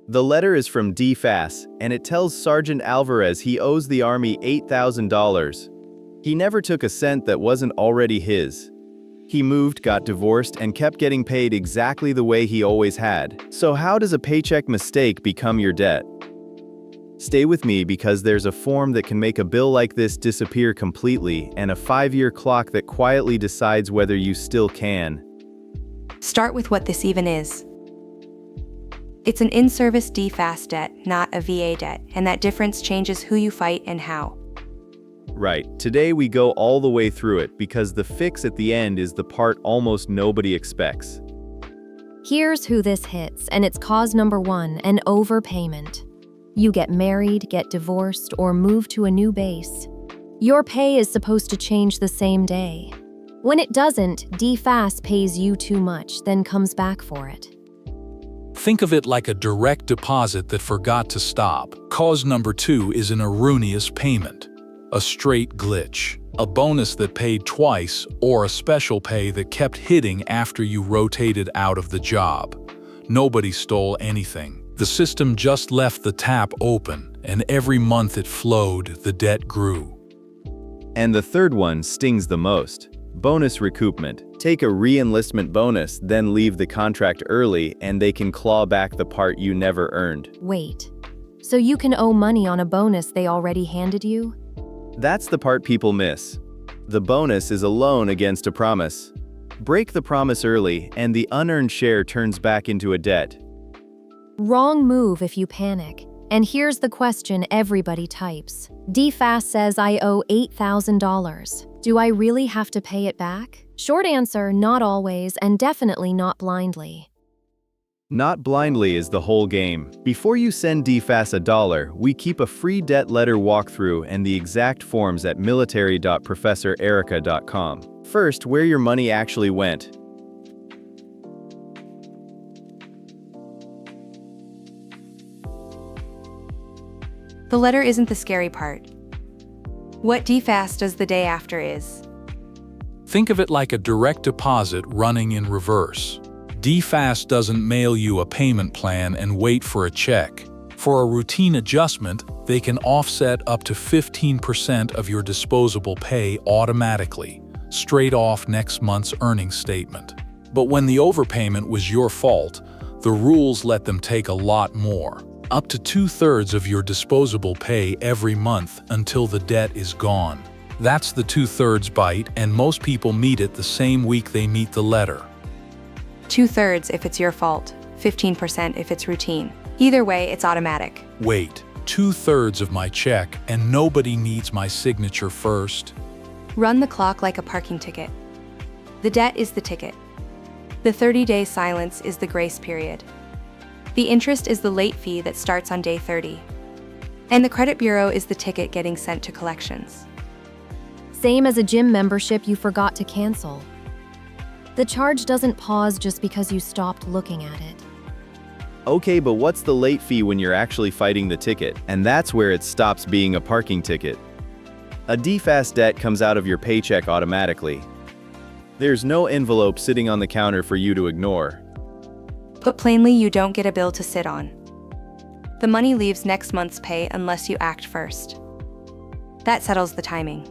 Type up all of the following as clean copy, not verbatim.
The letter is from DFAS, and it tells Sergeant Alvarez he owes the Army $8,000. He never took a cent that wasn't already his. He moved, got divorced, and kept getting paid exactly the way he always had. So how does a paycheck mistake become your debt? Stay with me because there's a form that can make a bill like this disappear completely and a 5-year clock that quietly decides whether you still can. Start with what this even is. It's an in-service DFAS debt, not a VA debt, and that difference changes who you fight and how. Right, today we go all the way through it because the fix at the end is the part almost nobody expects. Here's who this hits, and it's cause number 1, an overpayment. You get married, get divorced, or move to a new base. Your pay is supposed to change the same day. When it doesn't, DFAS pays you too much, then comes back for it. Think of it like a direct deposit that forgot to stop. Cause number 2 is an erroneous payment, a straight glitch, a bonus that paid twice, or a special pay that kept hitting after you rotated out of the job. Nobody stole anything. The system just left the tap open, and every month it flowed, the debt grew. And the third one stings the most. Bonus recoupment. Take a re-enlistment bonus, then leave the contract early, and they can claw back the part you never earned. Wait, so you can owe money on a bonus they already handed you? That's the part people miss. The bonus is a loan against a promise. Break the promise early, and the unearned share turns back into a debt. Wrong move if you panic. And here's the question everybody types. DFAS says I owe $8,000. Do I really have to pay it back? Short answer, not always, and definitely not blindly. Not blindly is the whole game. Before you send DFAS $1, we keep a free debt letter walkthrough and the exact forms at military.professorerica.com. First, where your money actually went. The letter isn't the scary part. What DFAS does the day after is. Think of it like a direct deposit running in reverse. DFAS doesn't mail you a payment plan and wait for a check. For a routine adjustment, they can offset up to 15% of your disposable pay automatically, straight off next month's earnings statement. But when the overpayment was your fault, the rules let them take a lot more. Up to 2/3 of your disposable pay every month until the debt is gone. That's the 2/3 bite, and most people meet it the same week they meet the letter. 2/3 if it's your fault, 15% if it's routine. Either way, it's automatic. Wait, 2/3 of my check and nobody needs my signature first? Run the clock like a parking ticket. The debt is the ticket. The 30-day silence is the grace period. The interest is the late fee that starts on day 30. And the credit bureau is the ticket getting sent to collections. Same as a gym membership you forgot to cancel. The charge doesn't pause just because you stopped looking at it. Okay, but what's the late fee when you're actually fighting the ticket? And that's where it stops being a parking ticket. A DFAS debt comes out of your paycheck automatically. There's no envelope sitting on the counter for you to ignore. Put plainly, you don't get a bill to sit on. The money leaves next month's pay unless you act first. That settles the timing.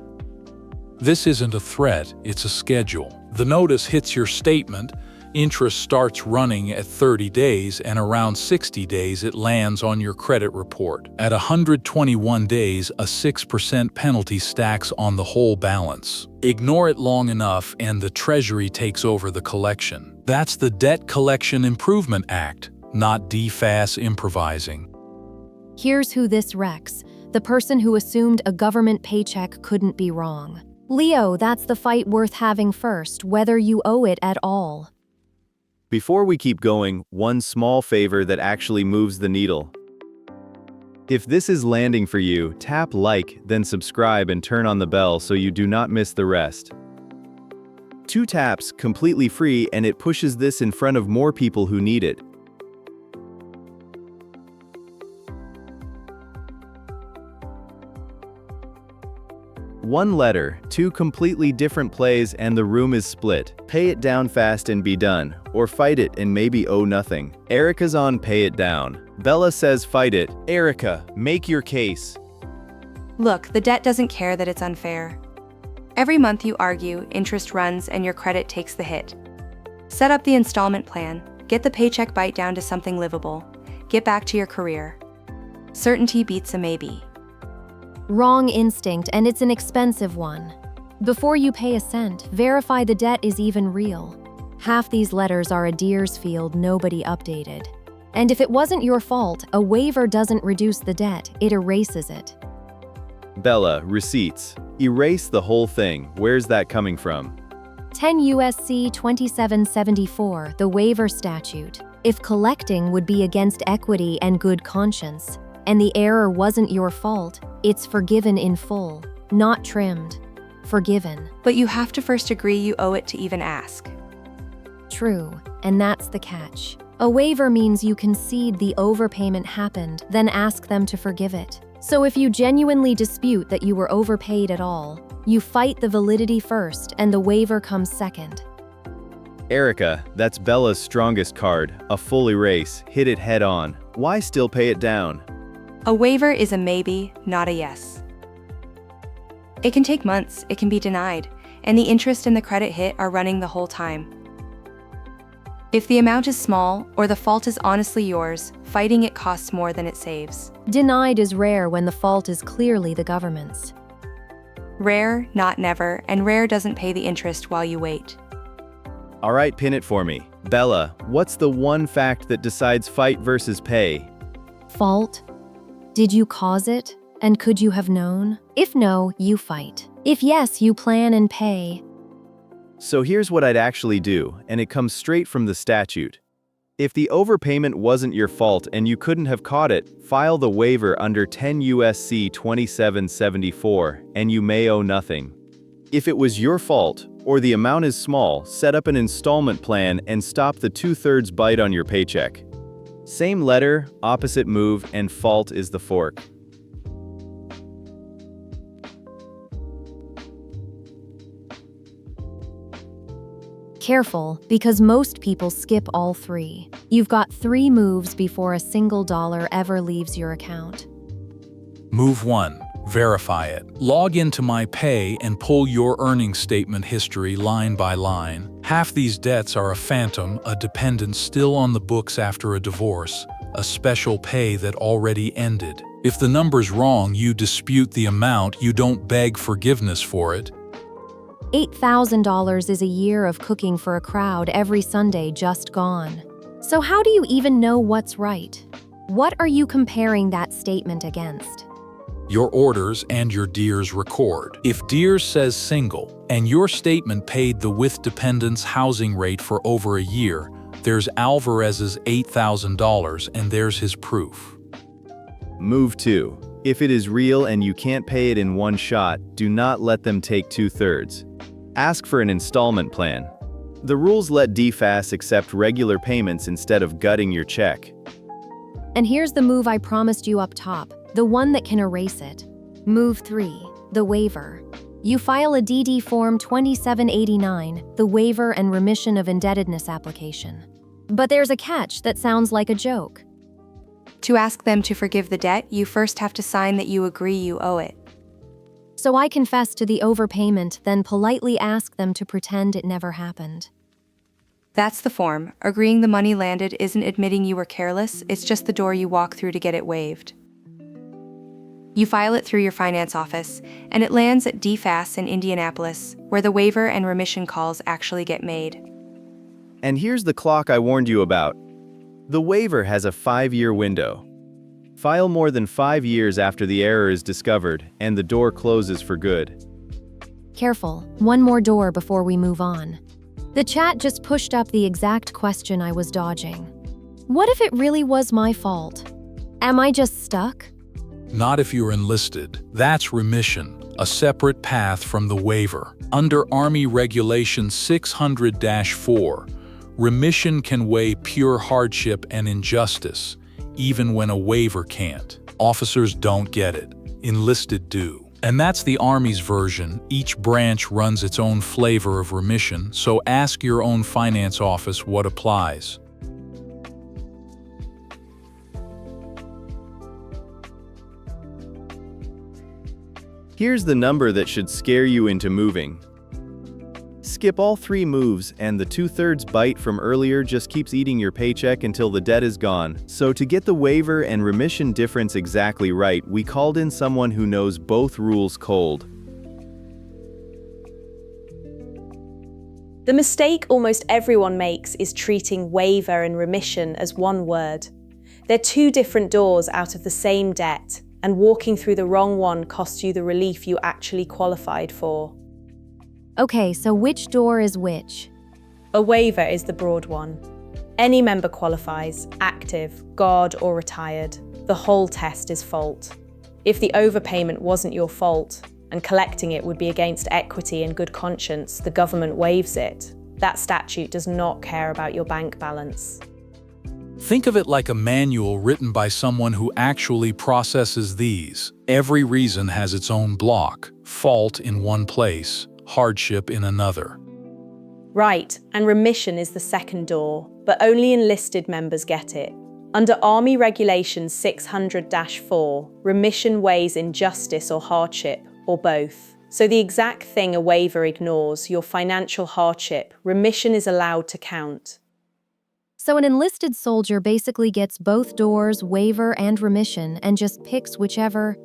This isn't a threat, it's a schedule. The notice hits your statement, interest starts running at 30 days, and around 60 days it lands on your credit report. At 121 days, a 6% penalty stacks on the whole balance. Ignore it long enough and the Treasury takes over the collection. That's the Debt Collection Improvement Act, not DFAS improvising. Here's who this wrecks. The person who assumed a government paycheck couldn't be wrong. Leo, that's the fight worth having first, whether you owe it at all. Before we keep going, one small favor that actually moves the needle. If this is landing for you, tap like, then subscribe and turn on the bell so you do not miss the rest. 2 taps, completely free, and it pushes this in front of more people who need it. One letter, two completely different plays, and the room is split. Pay it down fast and be done, or fight it and maybe owe nothing. Erica's on pay it down. Bella says fight it. Erica, make your case. Look, the debt doesn't care that it's unfair. Every month you argue, interest runs, and your credit takes the hit. Set up the installment plan, get the paycheck bite down to something livable, get back to your career. Certainty beats a maybe. Wrong instinct, and it's an expensive one. Before you pay a cent, verify the debt is even real. Half these letters are a Deersfield nobody updated. And if it wasn't your fault, a waiver doesn't reduce the debt, it erases it. Bella, receipts. Erase the whole thing. Where's that coming from? 10 U.S.C. 2774, the waiver statute. If collecting would be against equity and good conscience, and the error wasn't your fault, it's forgiven in full, not trimmed. Forgiven. But you have to first agree you owe it to even ask. True, and that's the catch. A waiver means you concede the overpayment happened, then ask them to forgive it. So if you genuinely dispute that you were overpaid at all, you fight the validity first and the waiver comes second. Erica, that's Bella's strongest card, a full erase, hit it head on. Why still pay it down? A waiver is a maybe, not a yes. It can take months, it can be denied, and the interest and the credit hit are running the whole time. If the amount is small, or the fault is honestly yours, fighting it costs more than it saves. Denied is rare when the fault is clearly the government's. Rare, not never, and rare doesn't pay the interest while you wait. All right, pin it for me. Bella, what's the one fact that decides fight versus pay? Fault? Did you cause it? And could you have known? If no, you fight. If yes, you plan and pay. So here's what I'd actually do, and it comes straight from the statute. If the overpayment wasn't your fault and you couldn't have caught it, file the waiver under 10 U.S.C. 2774, and you may owe nothing. If it was your fault, or the amount is small, set up an installment plan and stop the 2/3 bite on your paycheck. Same letter, opposite move, and fault is the fork. Careful, because most people skip all three. You've got 3 moves before a single dollar ever leaves your account. Move 1. Verify it. Log into My Pay and pull your earnings statement history line by line. Half these debts are a phantom, a dependent still on the books after a divorce, a special pay that already ended. If the number's wrong, you dispute the amount, you don't beg forgiveness for it. $8,000 is a year of cooking for a crowd every Sunday just gone. So how do you even know what's right? What are you comparing that statement against? Your orders and your Deers record. If Deers says single, and your statement paid the with dependents housing rate for over a year, there's Alvarez's $8,000 and there's his proof. Move 2. If it is real and you can't pay it in one shot, do not let them take 2/3. Ask for an installment plan. The rules let DFAS accept regular payments instead of gutting your check. And here's the move I promised you up top, the one that can erase it. Move 3, the waiver. You file a DD Form 2789, the waiver and remission of indebtedness application. But there's a catch that sounds like a joke. To ask them to forgive the debt, you first have to sign that you agree you owe it. So I confess to the overpayment, then politely ask them to pretend it never happened. That's the form. Agreeing the money landed isn't admitting you were careless, it's just the door you walk through to get it waived. You file it through your finance office, and it lands at DFAS in Indianapolis, where the waiver and remission calls actually get made. And here's the clock I warned you about. The waiver has a 5-year window. File more than 5 years after the error is discovered, and the door closes for good. Careful, one more door before we move on. The chat just pushed up the exact question I was dodging. What if it really was my fault? Am I just stuck? Not if you're enlisted. That's remission, a separate path from the waiver. Under Army Regulation 600-4, remission can weigh pure hardship and injustice, even when a waiver can't. Officers don't get it. Enlisted do. And that's the Army's version. Each branch runs its own flavor of remission, so ask your own finance office what applies. Here's the number that should scare you into moving. Skip all 3 moves, and the 2/3 bite from earlier just keeps eating your paycheck until the debt is gone. So to get the waiver and remission difference exactly right, we called in someone who knows both rules cold. The mistake almost everyone makes is treating waiver and remission as one word. They're 2 different doors out of the same debt, and walking through the wrong one costs you the relief you actually qualified for. Okay, so which door is which? A waiver is the broad one. Any member qualifies, active, guard, or retired. The whole test is fault. If the overpayment wasn't your fault, and collecting it would be against equity and good conscience, the government waives it. That statute does not care about your bank balance. Think of it like a manual written by someone who actually processes these. Every reason has its own block, fault in one place, hardship in another. Right, and remission is the second door, but only enlisted members get it. Under Army Regulation 600-4, remission weighs injustice or hardship, or both. So the exact thing a waiver ignores, your financial hardship, remission is allowed to count. So an enlisted soldier basically gets both doors, waiver and remission, and just picks whichever.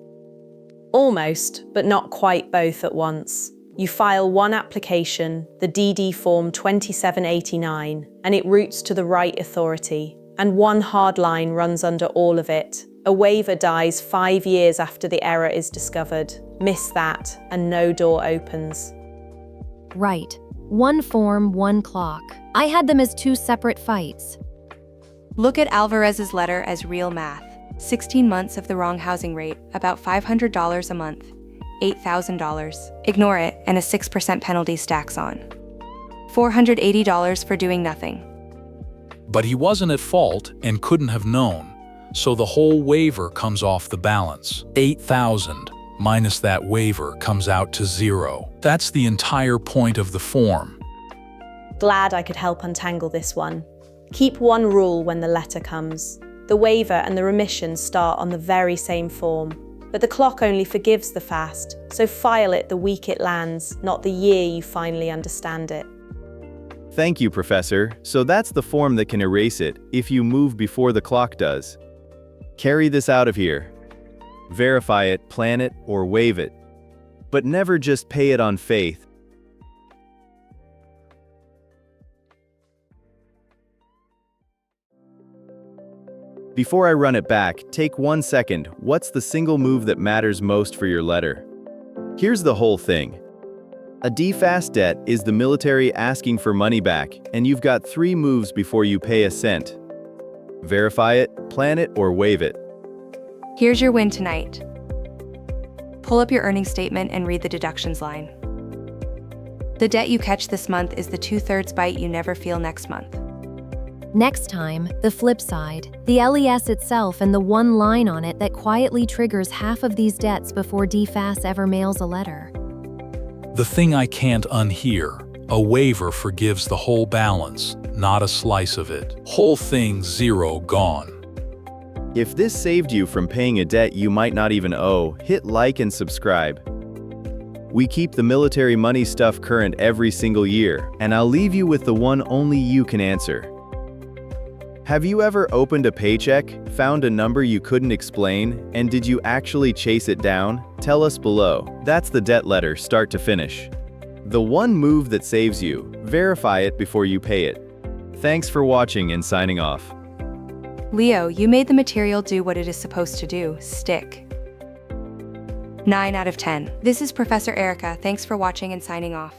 Almost, but not quite both at once. You file one application, the DD Form 2789, and it routes to the right authority, and one hard line runs under all of it. A waiver dies 5 years after the error is discovered. Miss that, and no door opens. Right. One form, one clock. I had them as 2 separate fights. Look at Alvarez's letter as real math. 16 months of the wrong housing rate, about $500 a month. $8,000. Ignore it, and a 6% penalty stacks on. $480 for doing nothing. But he wasn't at fault and couldn't have known, so the whole waiver comes off the balance. $8,000 minus that waiver comes out to 0. That's the entire point of the form. Glad I could help untangle this one. Keep one rule when the letter comes. The waiver and the remission start on the very same form. But the clock only forgives the fast, so file it the week it lands, not the year you finally understand it. Thank you, Professor. So that's the form that can erase it, if you move before the clock does. Carry this out of here. Verify it, plan it, or waive it. But never just pay it on faith. Before I run it back, take 1 second. What's the single move that matters most for your letter? Here's the whole thing. A DFAS debt is the military asking for money back, and you've got 3 moves before you pay a cent. Verify it, plan it, or waive it. Here's your win tonight. Pull up your earnings statement and read the deductions line. The debt you catch this month is the 2/3 bite you never feel next month. Next time, the flip side, the LES itself and the one line on it that quietly triggers half of these debts before DFAS ever mails a letter. The thing I can't unhear, a waiver forgives the whole balance, not a slice of it. Whole thing 0 gone. If this saved you from paying a debt you might not even owe, hit like and subscribe. We keep the military money stuff current every single year, and I'll leave you with the one only you can answer. Have you ever opened a paycheck, found a number you couldn't explain, and did you actually chase it down? Tell us below. That's the debt letter, start to finish. The one move that saves you, verify it before you pay it. Thanks for watching and signing off. Leo, you made the material do what it is supposed to do, stick. 9 out of 10. This is Professor Erica, thanks for watching and signing off.